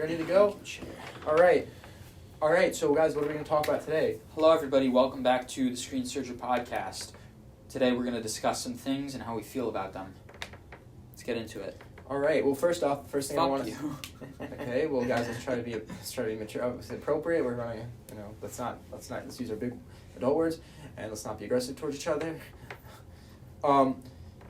Ready to go? All right. So, guys, what are we going to talk about today? Hello, everybody. Welcome back to the Screen Searcher podcast. Today, we're going to discuss some things and how we feel about them. Let's get into it. All right. Well, first thing I want to. Okay. Well, guys, let's try to be mature, appropriate. We're going to, let's use our big adult words, and let's not be aggressive towards each other.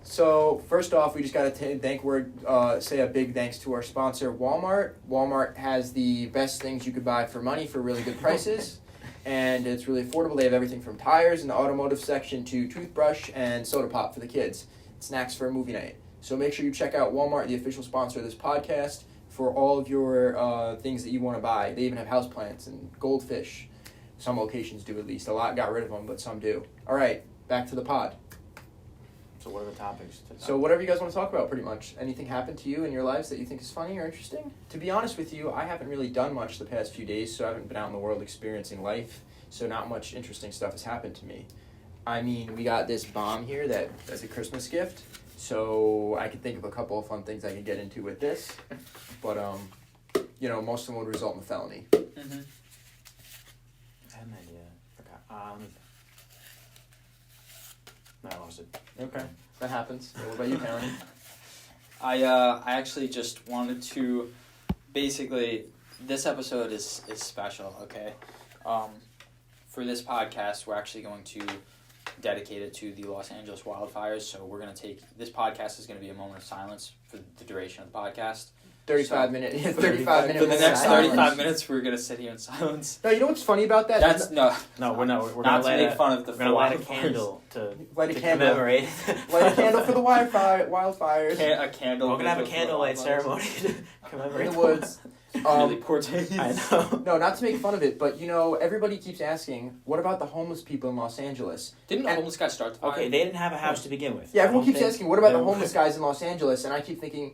So first off, we just got to say a big thanks to our sponsor, Walmart. Walmart has the best things you could buy for money for really good prices, and it's really affordable. They have everything from tires in the automotive section to toothbrush and soda pop for the kids, snacks for a movie night. So make sure you check out Walmart, the official sponsor of this podcast, for all of your things that you want to buy. They even have houseplants and goldfish. Some locations do, at least. A lot got rid of them, but some do. All right, back to the pod. So what are the topics? So whatever you guys want to talk about, pretty much. Anything happened to you in your lives that you think is funny or interesting? To be honest with you, I haven't really done much the past few days, so I haven't been out in the world experiencing life, so not much interesting stuff has happened to me. I mean, we got this bomb here that's a Christmas gift, so I could think of a couple of fun things I could get into with this, but, most of them would result in a felony. Mm-hmm. I had an idea. No, I lost it. Okay, that happens. What about you, Karen? I actually just wanted to, basically, this episode is special, okay? For this podcast, we're actually going to dedicate it to the Los Angeles wildfires, so we're going to this podcast is going to be a moment of silence for the duration of the podcast. 35 minutes. For the next 35 minutes, we're going to sit here in silence. No, you know what's funny about that? We're not. We're not to make fun of the. We're going to light a candle to commemorate. Light a candle for the wildfires. A candle. We're going to have a candlelight ceremony to commemorate in the woods. Really poor taste. I know. No, not to make fun of it, but everybody keeps asking, what about the homeless people in Los Angeles? Didn't the homeless guy start the fire? Okay, they didn't have a house to begin with. Yeah, everyone keeps asking, what about the homeless guys in Los Angeles? And I keep thinking,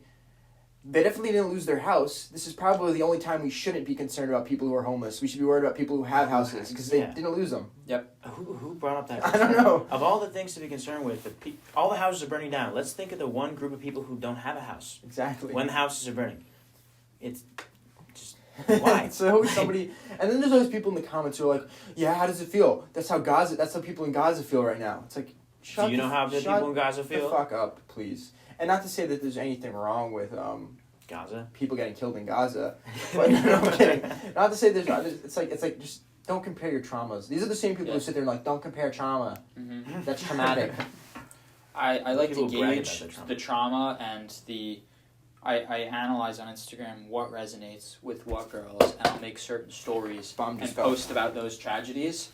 they definitely didn't lose their house. This is probably the only time we shouldn't be concerned about people who are homeless. We should be worried about people who have houses, because they didn't lose them. Yep. Who brought up that? I don't know. Of all the things to be concerned with, all the houses are burning down. Let's think of the one group of people who don't have a house. Exactly. When the houses are burning. It's just, why? So always somebody, and then there's always people in the comments who are like, yeah, how does it feel? That's how people in Gaza feel right now. It's like, do you know how the people in Gaza feel? Shut the fuck up, please. And not to say that there's anything wrong with Gaza? People getting killed in Gaza. But no, I'm kidding. Not to say there's not. It's like just don't compare your traumas. These are the same people who sit there and like, don't compare trauma. Mm-hmm. That's traumatic. I like to gauge the trauma and I analyze on Instagram what resonates with what girls, and I'll make certain stories and post about those tragedies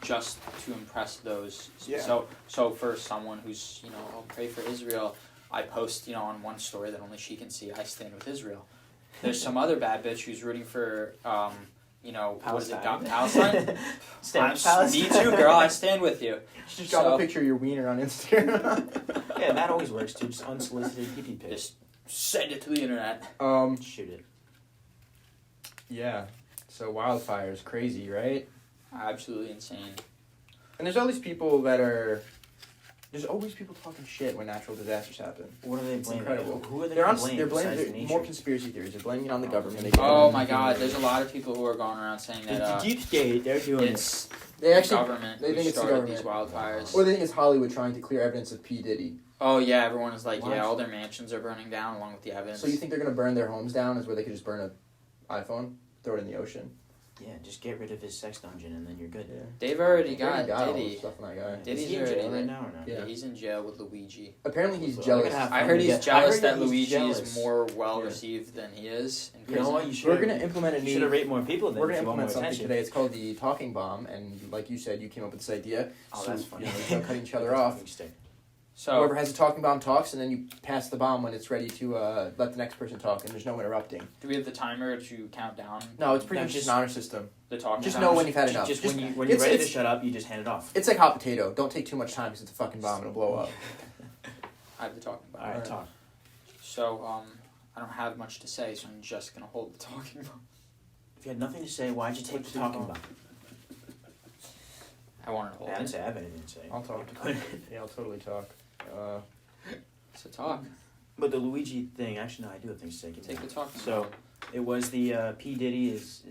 just to impress those. Yeah. So for someone who's, I'll pray for Israel, I post, on one story that only she can see, I stand with Israel. There's some other bad bitch who's rooting for, Palestine. What is it, Palestine? Palestine. Me too, girl, I stand with you. Just drop a picture of your wiener on Instagram. Yeah, that always works too, just unsolicited pee-pee pics. Just send it to the internet. Shoot it. Yeah, so wildfires, crazy, right? Absolutely insane. And there's all these people there's always people talking shit when natural disasters happen. What are they It's blaming? incredible. Who are they blaming? They're blaming more conspiracy theories. They're blaming it on the government. Oh my God! There's a lot of people who are going around saying that the deep state, they're doing it's they actually, the government they think who it's the started government. these wildfires. Or they think it's Hollywood trying to clear evidence of P. Diddy. Oh yeah, everyone is like, What? yeah, all their mansions are burning down along with the evidence. So you think they're gonna burn their homes down? Is where they could just burn an iPhone, throw it in the ocean? Yeah, just get rid of his sex dungeon and then you're good. Yeah. They've already They already got all Diddy. the stuff on that guy. Diddy's Is he in already jail right there. now or no? Yeah. He's in jail with Luigi. Apparently he's So jealous. we're gonna have I heard he's Yeah. jealous I heard that he's Luigi jealous. is more well received than he is in You prison. know what? You should. We're gonna implement a You new. should have raped more people. Then We're if gonna you want more implement something attention. today. It's called the talking bomb, and like you said, you came up with this idea. Oh, so, that's funny. we start cutting each other off. So Whoever has a talking bomb talks, and then you pass the bomb when it's ready to let the next person talk, and there's no interrupting. do we have the timer to count down No, it's pretty No, much just just an honor system. the talking? Just time? know when you've had enough. Just Just- when you're it's- ready to it's- shut up, you just hand it off. It's like hot potato. Don't take too much time because it's a fucking bomb and it'll blow up. I have the talking bomb. All right, talk. So I don't have much to say, so I'm just gonna hold the talking bomb. If you had nothing to say, why'd you take the talking bomb? I wanted to hold I didn't it. say I have anything to say. I'll talk. Yeah, I'll totally talk. So talk. But the Luigi thing, actually, no, I do have things to say. Take the talking So, bomb. It was the P. Diddy is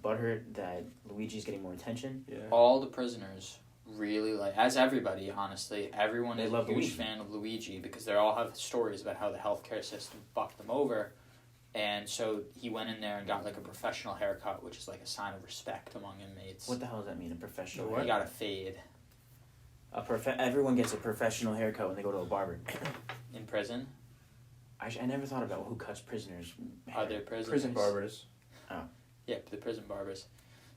butthurt that Luigi's getting more attention. Yeah. All the prisoners really as everybody, honestly, everyone They is love a huge Luigi. fan of Luigi because they all have stories about how the healthcare system fucked them over. And so he went in there and got like a professional haircut, which is like a sign of respect among inmates. What the hell does that mean? A professional? What? He got a fade Everyone gets a professional haircut when they go to a barber. in prison. I never thought about who cuts prisoners. Are there prisoners? Prison barbers. Yeah, the prison barbers.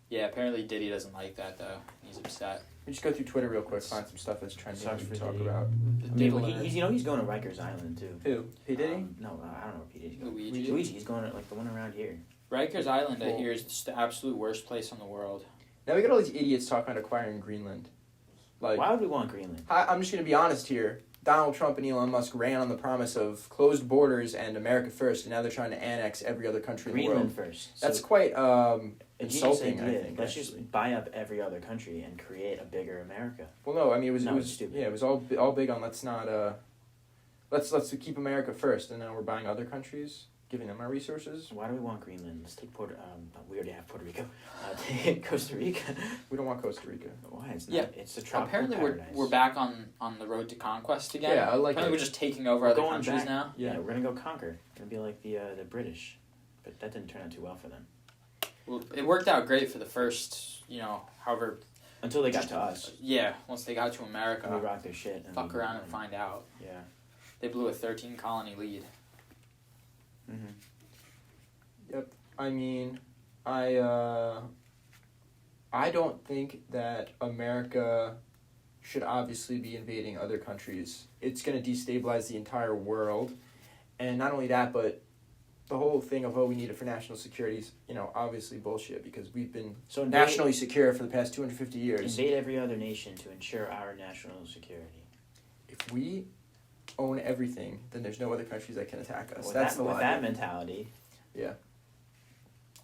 Yeah, apparently Diddy doesn't like that though. He's upset. We just go through Twitter real quick, find some stuff that's trending Sucks we for can talk Diddy. about. I mean, he's going to Rikers Island too. Who? P. Diddy? No, I don't know where P. Diddy's going. Luigi. Luigi, he's going to like the one around here. Rikers Island, I Cool. hear, is just the absolute worst place in the world. Now we got all these idiots talking about acquiring Greenland. Like, Why would we want Greenland? I'm just going to be honest here. Donald Trump and Elon Musk ran on the promise of closed borders and America first, and now they're trying to annex every other country in the Greenland world. first. That's So, quite a genius insulting, I idea. think. Let's actually. just buy up every other country and create a bigger America. Well, no, I mean it No, was it's stupid. yeah, it was all big on let's not let's keep America first, and now we're buying other countries, giving them our resources. Why do we want Greenland? Let's take we already have Puerto Rico. Take Costa Rica. We don't want Costa Rica. Why? It's not. Yeah. It's a tropical Apparently paradise. we're back on the road to conquest again. Yeah, I like Apparently it. we're just taking over We're other going countries back. now. Yeah, we're gonna go conquer. We're gonna be like the British, but that didn't turn out too well for them. Well, it worked out great for the first, however. Until they got to us, Yeah, once they got to we America, rocked their shit. And fuck around and find out. Yeah. They blew a 13 colony lead. Mm-hmm. I mean, I don't think that America should obviously be invading other countries. It's going to destabilize the entire world, and not only that, but the whole thing of we need it for national security is, obviously bullshit because we've been So nationally secure for the past 250 years. invade every other nation to ensure our national security. If we own everything, then there's no other countries that can attack us. With That's that, the with logic. that mentality. Yeah.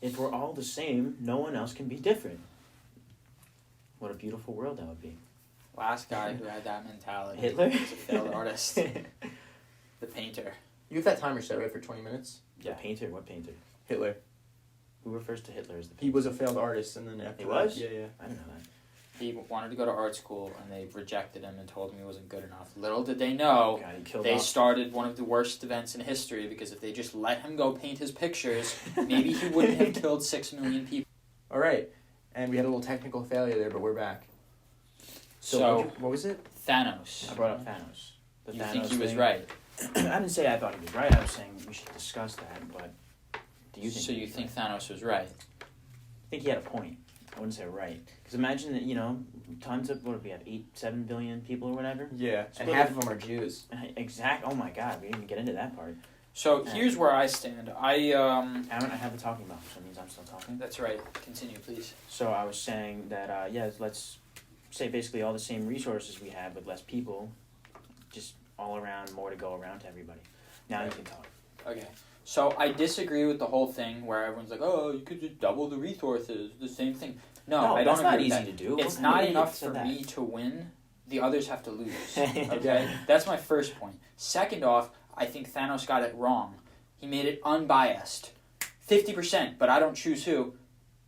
If we're all the same, no one else can be different. What a beautiful world that would be. Last guy who had that mentality Hitler? was a failed artist. The painter. You have that timer set right for 20 minutes. The painter? What painter? Hitler. Who refers to Hitler as the painter? He was a failed artist, and then after He that, was? yeah. I didn't know that. He wanted to go to art school, and they rejected him and told him he wasn't good enough. Little did they know, God, he killed they off. started one of the worst events in history, because if they just let him go paint his pictures, maybe he wouldn't have killed 6 million people. All right, and we had a little technical failure there, but we're back. So, what was it? I Thanos. brought up Thanos. The You Thanos think he was thing. right? I didn't say I thought he was right. I was saying we should discuss that. But do you think? So he you was think right? Thanos was right? I think he had a point. I wouldn't say right. Because imagine that tons of what do we have 7 billion people or whatever. Yeah, and Split half it. of them are Jews. Exact. Oh my God, we didn't even get into that part. So here's where I stand. Aaron, I have the talking about, so it means I'm still talking. That's right. Continue, please. So I was saying that let's say basically all the same resources we have with less people, just all around, more to go around to everybody. Now you can talk. Okay. So I disagree with the whole thing where everyone's like, "Oh, you could just double the resources, the same thing." No, I don't that's not agree with easy that. to do. It's What kind not of idiot enough said for that? me to win. The others have to lose. Okay. Okay? That's my first point. Second off, I think Thanos got it wrong. He made it unbiased. 50%, but I don't choose who.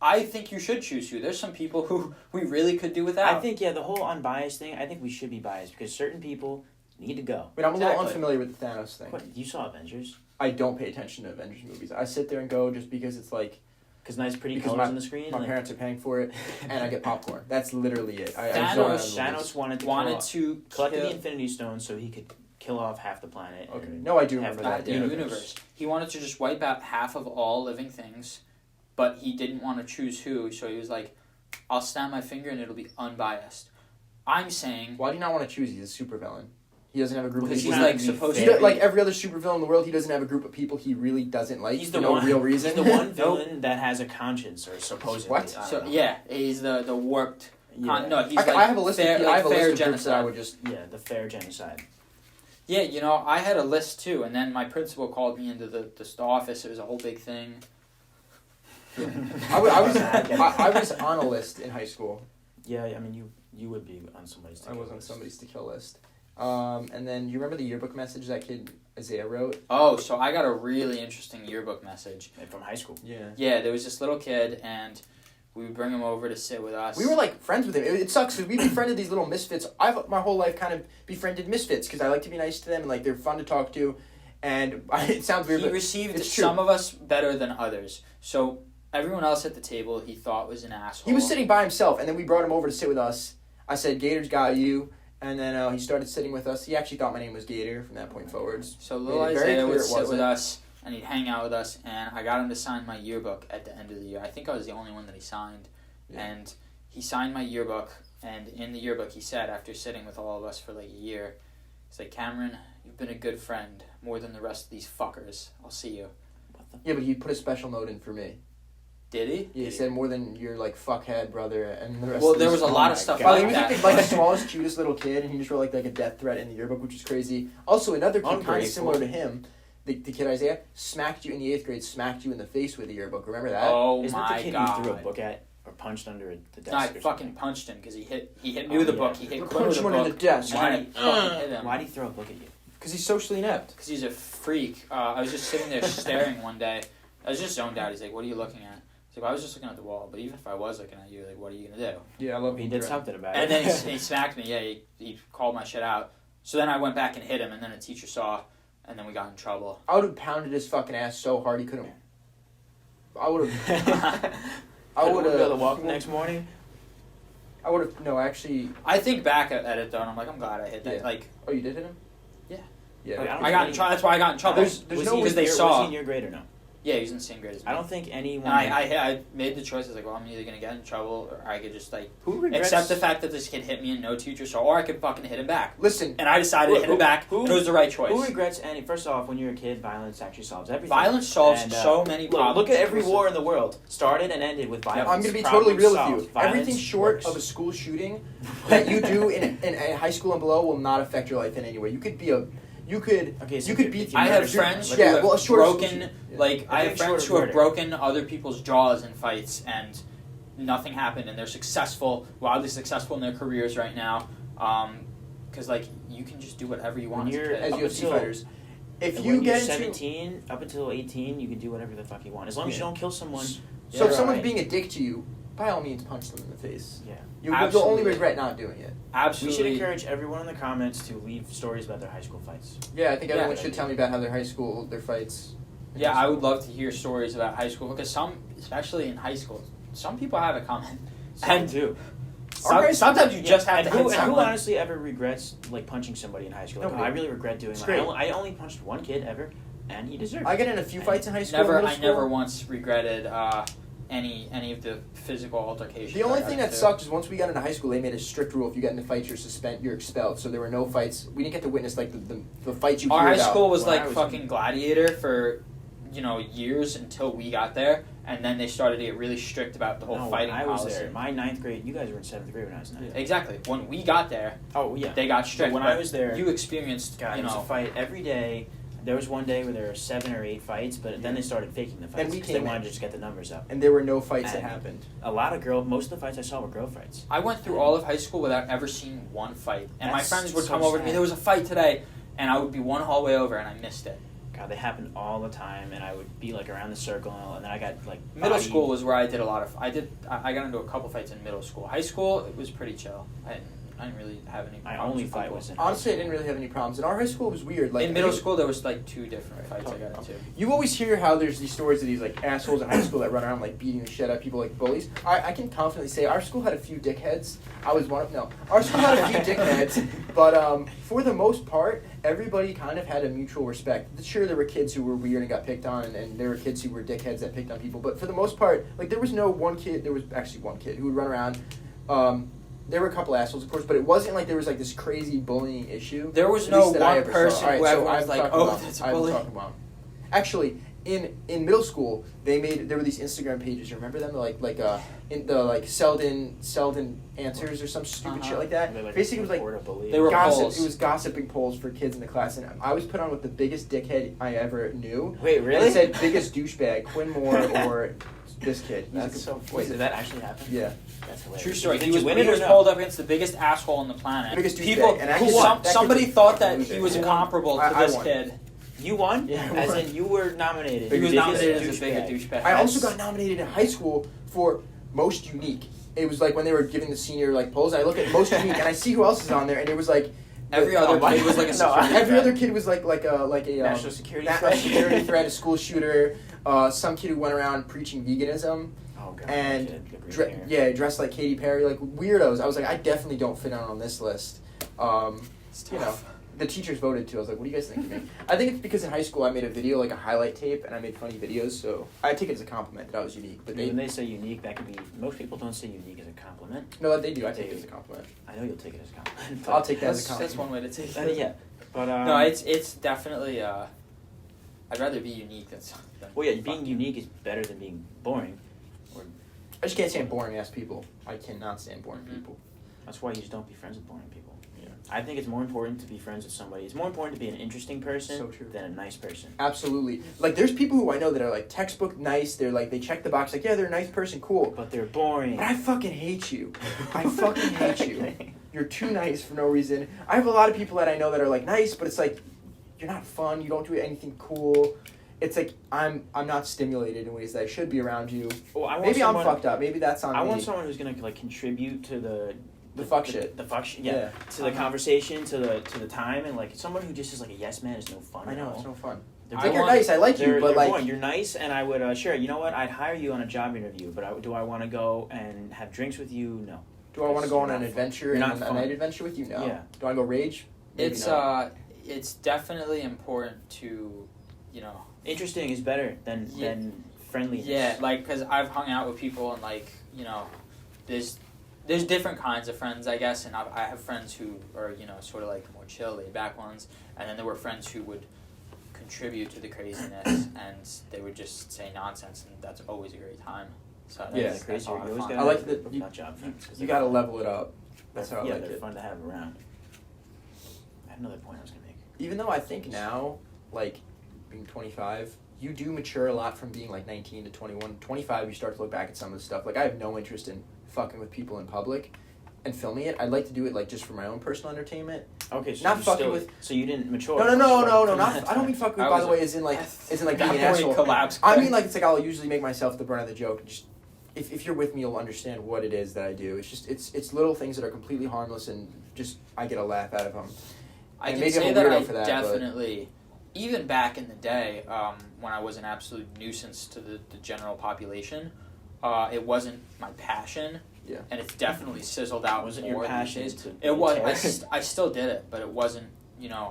I think you should choose who. There's some people who we really could do without. I think the whole unbiased thing. I think we should be biased because certain people need to go. But I'm a little Exactly. unfamiliar with the Thanos thing. What, you saw Avengers? I don't pay attention to Avengers movies. I sit there and go just because it's like Because nice, pretty Because colors on the screen. my like- parents are paying for it, and I get popcorn. That's literally it. I Thanos- zone out of the movies. Thanos wanted to to collected the kill Infinity Stone so he could kill off half the planet. Okay. and No, I do have remember that that. the Yeah. universe. He wanted to just wipe out half of all living things, but he didn't want to choose who, so he was like, I'll snap my finger and it'll be unbiased. I'm saying, Why do you not want to choose? He's a supervillain. He doesn't have a group of Because people. he's not like to be supposed He to fair. do- like every other supervillain in the world, he doesn't have a group of people he really doesn't like He's for the no one- real reason. He's the one villain that has a conscience, or supposedly. What? I don't so know. yeah, he's the warped. Yeah. No, he's I have a list fair, of I have a fair list of groups that I genocide. would just. Yeah, the fair genocide. Yeah, I had a list too, and then my principal called me into the office. It was a whole big thing. I was on a list in high school. Yeah, I mean you would be on somebody's. I was on somebody's to kill list. And then you remember the yearbook message that kid Isaiah wrote. Oh, so I got a really interesting yearbook message. From high school. Yeah. Yeah, there was this little kid, and we would bring him over to sit with us. We were like friends with him. It sucks because we befriended these little misfits. I've my whole life kind of befriended misfits because I like to be nice to them and like they're fun to talk to. And it sounds weird, He but received it's true. some of us better than others. So everyone else at the table he thought was an asshole. He was sitting by himself, and then we brought him over to sit with us. I said, "Gator's got you," and then he started sitting with us. He actually thought my name was Gator from that point forwards. So little Made it very Isaiah clear would it sit with wasn't. us, and he'd hang out with us, and I got him to sign my yearbook at the end of the year. I think I was the only one that he signed. Yeah. And he signed my yearbook, and in the yearbook he said, after sitting with all of us for like a year, he's like, "Cameron, you've been a good friend, more than the rest of these fuckers. I'll see you." Yeah, but he put a special note in for me. Did he? Yeah, he said more than your like fuckhead brother and the rest. Well, of there these- was a lot of my stuff God. He like was that. like the smallest, cutest little kid, and he just wrote like a death threat in the yearbook, which was crazy. Also, another kid kind of Ungrateful. similar to him, the kid Isaiah, smacked you in the 8th grade, smacked you in the face with a yearbook. Remember that? Oh Isn't my it the kid god! you threw a book at or punched under the desk? No, I or fucking something? punched him because he hit me with a book. He hit Quinn with Punch a him in the book. desk. And then I fucking hit him. Why'd he throw a book at you? Because he's socially inept. Because he's a freak. I was just sitting there staring one day. I was just zoned out. He's like, "What are you looking at?" He's like, "Well, I was just looking at the wall. But even if I was looking at you, like, what are you gonna do?" Yeah, I love He did something about And it. then he smacked me. Yeah, he called my shit out. So then I went back and hit him, and then a teacher saw, and then we got in trouble. I would have pounded his fucking ass so hard he couldn't. I would have. I would Be able to have. walk the next morning. I would have. No, actually. I think back at it though, and I'm like, I'm glad I hit that. Yeah. Like, Oh, you did hit him. Yeah. Yeah. Like, I got in trouble. That's why I got in trouble. There's was no he because in they your, saw. Was he in your grade or no? Yeah, he was in the same grade as me. I don't think anyone. And I made the choice. I was like, well, I'm either gonna get in trouble, or I could just like who regrets, accept the fact that this kid hit me and no teacher saw, or I could fucking hit him back. Listen. And I decided to hit him back. And it was the right choice. Who regrets any? First off, when you're a kid, violence actually solves everything. Violence solves And, so many problems. Look at every war in the world. Started and ended with violence. I'm going to be Problem totally real solved. with you. Violence Everything short works. of a school shooting that you do in a high school and below will not affect your life in any way. You could be a. You could. Okay, so you could if be. you I murder have someone, friends like- who Yeah, have well, a short of broken, school shooting. like, I have Everything friends short who of have murder. broken other people's jaws in fights, and nothing happened, and they're successful, wildly successful in their careers right now. Because, like, you can just do whatever you want When as a you're kid. As Up UFC until- fighters. If And you when you're get into 17 up until 18, you can do whatever the fuck you want as long as you Yeah. don't kill someone. So you're if someone's right. being a dick to you, by all means punch them in the face. Yeah. You'll Absolutely. only regret not doing it. Absolutely. We should encourage everyone in the comments to leave stories about their high school fights. Yeah, I think everyone Yeah. should tell me about how their high school, their fights. in Yeah, high I school. would love to hear stories about high school, because some, especially in high school, some people have it coming. And too. sometimes you just have and to who, hit and who someone. honestly ever regrets like punching somebody in high school? Like, Nobody. I really regret doing It's that. great. I only punched one kid ever, and he deserved I it. get in a few fights in high school. Never, and middle I school. never once regretted any of the physical altercations. The only I got thing that into. sucked is once we got into high school, they made a strict rule: if you get into fights, you're expelled. So there were no fights. We didn't get to witness like the fights you Our hear high about. school was when I like was fucking in- Gladiator for, years until we got there, and then they started to get really strict about the whole No, fighting I was policy. there. My 9th grade. You guys were in 7th grade when I was 9th. Exactly. When we got there, Oh yeah. they got strict. But when but I was there, you experienced, God, it was a fight every day. There was one day where there were 7 or 8 fights, but then they started faking the fights And we because they came wanted in. to just get the numbers up. And there were no fights that And- happened. A lot of most of the fights I saw were girl fights. I went through all of high school without ever seeing one fight, and my That's friends would so come over to me. sad. There was a fight today, and I would be one hallway over, and I missed it. God, they happened all the time, and I would be like around the circle, and then I got like Middle bodied. school was where I did a lot of. I got into a couple fights in middle school. High school, it was pretty chill. I didn't really have any. My problems only with fight people. was in. Honestly, I didn't really have any problems. In our high school, it was weird. Like in middle you- school, there was like 2 different fights I got into. You always hear how there's these stories of these like assholes in high school that run around like beating the shit out of people like bullies. I can confidently say our school had a few dickheads. I was one of no. Our school had a few dickheads, but for the most part, everybody kind of had a mutual respect. Sure, there were kids who were weird and got picked on, and there were kids who were dickheads that picked on people. But for the most part, like there was no one kid. There was actually one kid who would run around. There were a couple assholes, of course, but it wasn't like there was like this crazy bullying issue. There was At no least that I one ever saw. person All right, who so everyone was I'm like, talking "Oh, about- that's a I'm bully." talking about. Actually, in middle school, there were these Instagram pages. You remember them? In the Selden answers or some stupid shit like that. They, like, Basically, it was like report a bully. They were gossip. polls. It was gossiping polls for kids in the class, and I was put on with the biggest dickhead I ever knew. Wait, And really? it said biggest douchebag, Quinn Moore or this kid. He's That's a- so. he's Wait, a- did that actually happen? Yeah. That's hilarious. True story. Did He you was, win he it or was no? pulled up against the biggest asshole on the planet. Biggest douchebag. People, And actually, somebody that thought that kid's a he was loser. comparable to I this won. kid. You won? Yeah, I As won. in, you were nominated. He was Biggest nominated as a big douchebag. douchebag. I also got nominated in high school for most unique. It was like when they were giving the senior like polls. I look at most unique and I see who else is on there, and it was like Every other kid was like a security every threat. other kid was like a National security national threat. security threat, a school shooter, some kid who went around preaching veganism. Oh, God. And the green hair. yeah, dressed like Katy Perry, like weirdos. I was like, I definitely don't fit on this list. It's You know, tough. the teachers voted too. I was like, what do you guys think of me? I think it's because in high school I made a video, like a highlight tape, and I made funny videos, so I take it as a compliment that I was unique. But When they say unique, that could be. Most people don't say unique as a compliment. no, they do. I take it as a compliment. I know you'll take it as a compliment. but- I'll take that as a That's compliment. one way to take Uh, it. yeah, but No, it's definitely. I'd rather be unique than. well, yeah, being unique is better than being boring. I just can't stand boring ass people. I cannot stand boring Mhm. people. That's why you just don't be friends with boring people. Yeah. I think it's more important to be friends with somebody. It's more important to be an interesting person So true. than a nice person. Absolutely. Like, there's people who I know that are like textbook nice. They're like, they check the box, like, yeah, they're a nice person, cool. But they're boring. But I fucking hate you. I fucking hate you. You're too nice for no reason. I have a lot of people that I know that are like nice, but it's like, you're not fun. You don't do anything cool. It's like I'm not stimulated in ways that I should be around you. Well, I want Maybe someone, I'm fucked up. Maybe that's on I me. want someone who's gonna like contribute to the fuck shit. The fuck shit. Yeah. To the conversation, to the time, and like someone who just is like a yes man is no fun. I know, at it's all. no fun. They're Like, you're boring. nice. I like you, They're but like, boring. You're nice, and I would sure. You know what? I'd hire you on a job interview, but do I want to go and have drinks with you? No. do I want to go on You're an not adventure You're and not a fun. night adventure with you? No. Yeah. Do I go rage? Maybe It's not. it's definitely important to, Interesting is better Yeah. than friendliness. Yeah, like, because I've hung out with people and, like, there's different kinds of friends, I guess, and I have friends who are, sort of, like, more chill, laid-back ones, and then there were friends who would contribute to the craziness, and they would just say nonsense, and that's always a great time. So Yeah. that's Crazy. a You lot of always fun. gotta I like have that you- nut job friends. 'cause You they're gotta fun. level it up. That's how I yeah, like they're it. fun to have around. I have another point I was gonna make. Even though I think now, like, being 25, you do mature a lot from being like 19 to 21. 25, you start to look back at some of the stuff. Like, I have no interest in fucking with people in public and filming it. I'd like to do it like just for my own personal entertainment. Okay, so Not you fucking still, with- So you didn't mature. No, from not. that I don't mean time. fucking with. I By was the way, as in like being an That asshole. collapsed. I mean, like, it's like I'll usually make myself the brunt of the joke. Just if you're with me, you'll understand what it is that I do. It's just it's little things that are completely harmless and just I get a laugh out of them. I And can maybe I'm say a that weirdo I for that, but- definitely, even back in the day, when I was an absolute nuisance to the general population, it wasn't my passion. Yeah. And it's definitely sizzled out. Wasn't more your passion these days. to It was. care? I still did it, but it wasn't.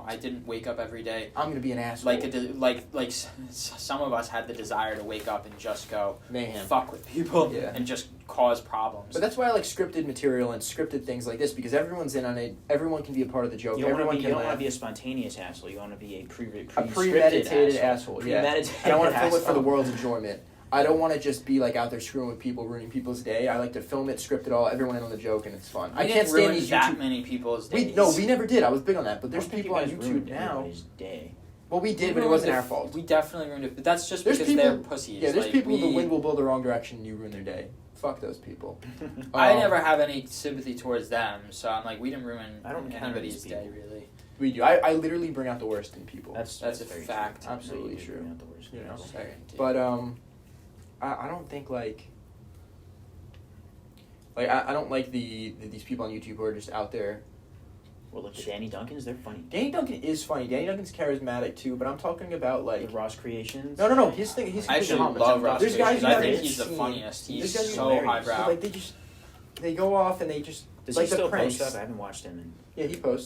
I didn't wake up every day I'm gonna be an asshole. like some of us had the desire to wake up and just go Mayhem. fuck with people Yeah. and just cause problems. But that's why I like scripted material and scripted things like this because everyone's in on it. Everyone can be a part of the joke. You don't Everyone want can to laugh. be a spontaneous asshole. You want to be a A premeditated premeditated asshole. Yeah. Premeditated And I want to film it for the asshole. world's enjoyment. I don't want to just be like out there screwing with people, ruining people's day. I like to film it, script it all, everyone in on the joke, and it's fun. we I didn't can't stand ruin these that YouTube. many people's days. We never did. I was big on that, but there's I don't think people you on guys YouTube ruined now. everybody's day. Well, we did, but it ruined wasn't it- our fault. We definitely ruined it, but that's just There's because people- they're pussies. Yeah, there's Like, people the we- wind will blow the wrong direction and you ruin their day. Fuck those people. I Um, never have any sympathy towards them, so I'm like, we didn't ruin I don't count anybody's these day, people. really. We do. I literally bring out the worst in people. That's a very fact. True. Absolutely You do true. bring out the worst in You know. people. Sorry. But I don't think like I don't like these people on YouTube who are just out there. Well, look, the Danny Duncans, they're funny. Danny Duncan is funny. Danny Duncan's charismatic too, but I'm talking about like The Ross Creations. no. His thing. He's I actually completely love harmless. Ross There's guys Creations. who I haven't think he's the seen- funniest. There's He's guys who- so hilarious. So, highbrow. like they go off and they just Does like he the still pranks. post up? I haven't watched him in Yeah, he posts.